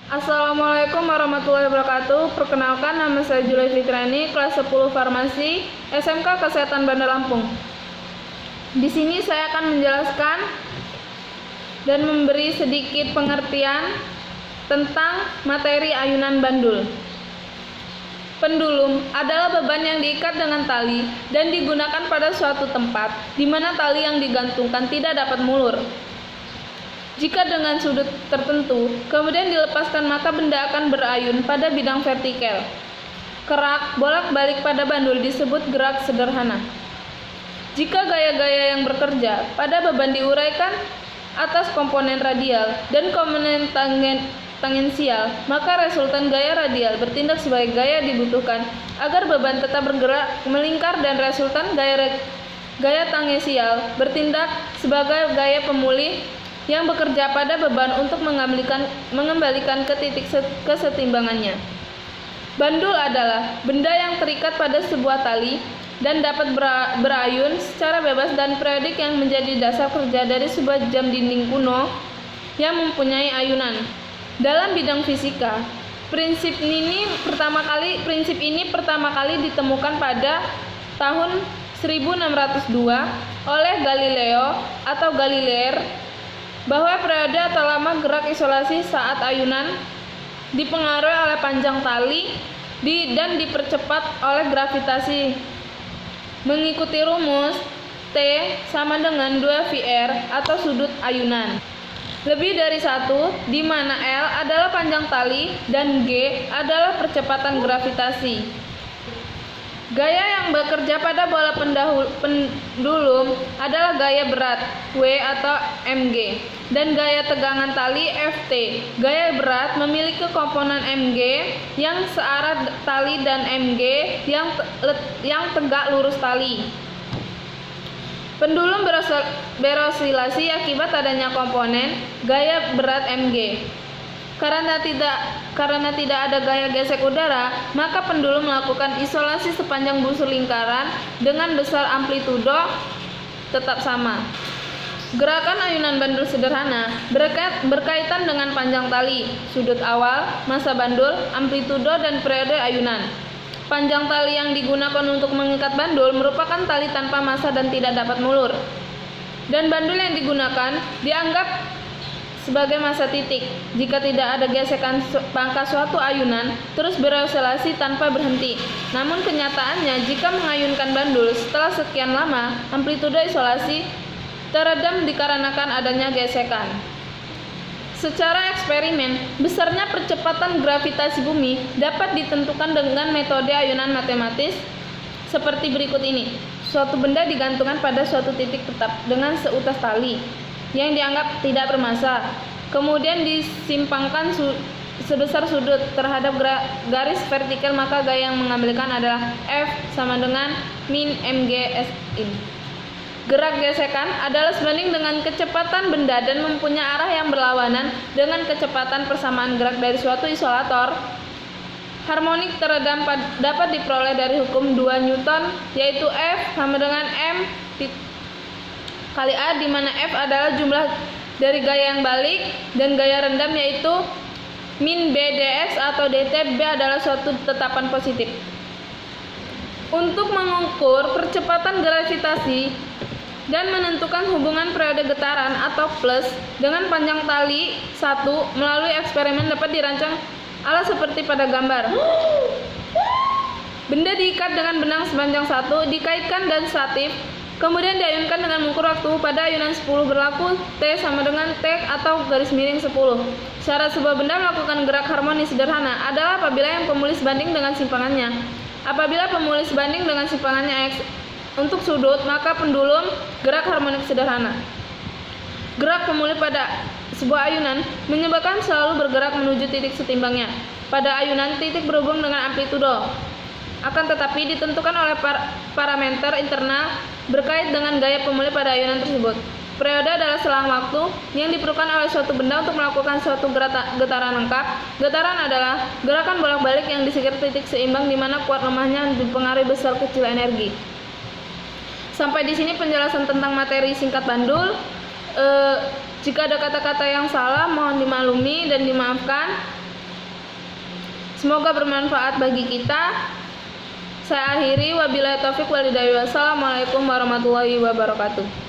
Assalamualaikum warahmatullahi wabarakatuh. Perkenalkan, nama saya Julia Fitrani, kelas 10 Farmasi, SMK Kesehatan Bandar Lampung. Di sini saya akan menjelaskan dan memberi sedikit pengertian tentang materi ayunan bandul. Pendulum adalah beban yang diikat dengan tali dan digunakan pada suatu tempat di mana tali yang digantungkan tidak dapat mulur. Jika dengan sudut tertentu, kemudian dilepaskan, maka benda akan berayun pada bidang vertikal. Kerak bolak-balik pada bandul disebut gerak sederhana. Jika gaya-gaya yang bekerja pada beban diuraikan atas komponen radial dan komponen tangensial, maka resultan gaya radial bertindak sebagai gaya dibutuhkan agar beban tetap bergerak melingkar, dan resultan gaya tangensial bertindak sebagai gaya pemulih yang bekerja pada beban untuk mengembalikan ke titik kesetimbangannya. Bandul adalah benda yang terikat pada sebuah tali dan dapat berayun secara bebas dan periodik yang menjadi dasar kerja dari sebuah jam dinding kuno yang mempunyai ayunan. Dalam bidang fisika, prinsip ini pertama kali ditemukan pada tahun 1602 oleh Galileo atau Galileer, bahwa periode atau lama gerak isolasi saat ayunan dipengaruhi oleh panjang tali dan dipercepat oleh gravitasi. Mengikuti rumus T sama dengan 2VR atau sudut ayunan lebih dari satu, di mana L adalah panjang tali dan G adalah percepatan gravitasi. Gaya yang bekerja pada bola pendulum adalah gaya berat W atau mg dan gaya tegangan tali Ft. Gaya berat memiliki komponen mg yang searah tali dan mg yang tegak lurus tali. Pendulum berosilasi akibat adanya komponen gaya berat mg. Karena tidak ada gaya gesek udara, maka pendulum melakukan isolasi sepanjang busur lingkaran dengan besar amplitudo tetap sama. Gerakan ayunan bandul sederhana berkaitan dengan panjang tali, sudut awal, massa bandul, amplitudo, dan periode ayunan. Panjang tali yang digunakan untuk mengikat bandul merupakan tali tanpa massa dan tidak dapat mulur. Dan bandul yang digunakan dianggap sebagai massa titik. Jika tidak ada gesekan pangkas suatu ayunan terus berosilasi tanpa berhenti. Namun kenyataannya, jika mengayunkan bandul setelah sekian lama, amplitudo isolasi teredam dikarenakan adanya gesekan. Secara eksperimen, besarnya percepatan gravitasi bumi dapat ditentukan dengan metode ayunan matematis seperti berikut ini. Suatu benda digantungkan pada suatu titik tetap dengan seutas tali yang dianggap tidak bermassa, kemudian disimpangkan sebesar sudut terhadap garis vertikal, maka gaya yang mengambilkan adalah F sama dengan min mg sin. Gerak gesekan adalah sebanding dengan kecepatan benda dan mempunyai arah yang berlawanan dengan kecepatan persamaan gerak dari suatu isolator. Harmonik teredam dapat diperoleh dari hukum 2 Newton, yaitu F sama dengan M kali A, di mana F adalah jumlah dari gaya yang balik dan gaya rendam yaitu min B dx atau dt. B adalah suatu tetapan positif. Untuk mengukur percepatan gravitasi dan menentukan hubungan periode getaran atau plus dengan panjang tali 1 melalui eksperimen dapat dirancang ala seperti pada gambar. Benda diikat dengan benang sepanjang 1, dikaitkan dan statif, kemudian diayunkan dengan mengukur waktu. Pada ayunan 10 berlaku T sama dengan T atau garis miring 10. Syarat sebuah benda melakukan gerak harmonis sederhana adalah apabila yang pemulih sebanding dengan simpangannya. Apabila pemulih sebanding dengan simpangannya X untuk sudut, maka pendulum gerak harmonik sederhana. Gerak pemulih pada sebuah ayunan menyebabkan selalu bergerak menuju titik setimbangnya. Pada ayunan, titik berhubung dengan amplitudo. Akan tetapi ditentukan oleh parameter internal berkait dengan gaya pemulih pada ayunan tersebut. Periode adalah selang waktu yang diperlukan oleh suatu benda untuk melakukan suatu getaran lengkap. Getaran adalah gerakan bolak-balik yang di sekitar titik seimbang di mana kuat lemahnya dipengaruhi besar kecil energi. Sampai di sini penjelasan tentang materi singkat bandul. Jika ada kata-kata yang salah mohon dimaklumi dan dimaafkan. Semoga bermanfaat bagi kita. Saya akhiri, wabillahi taufik wal hidayah. Wassalamualaikum warahmatullahi wabarakatuh.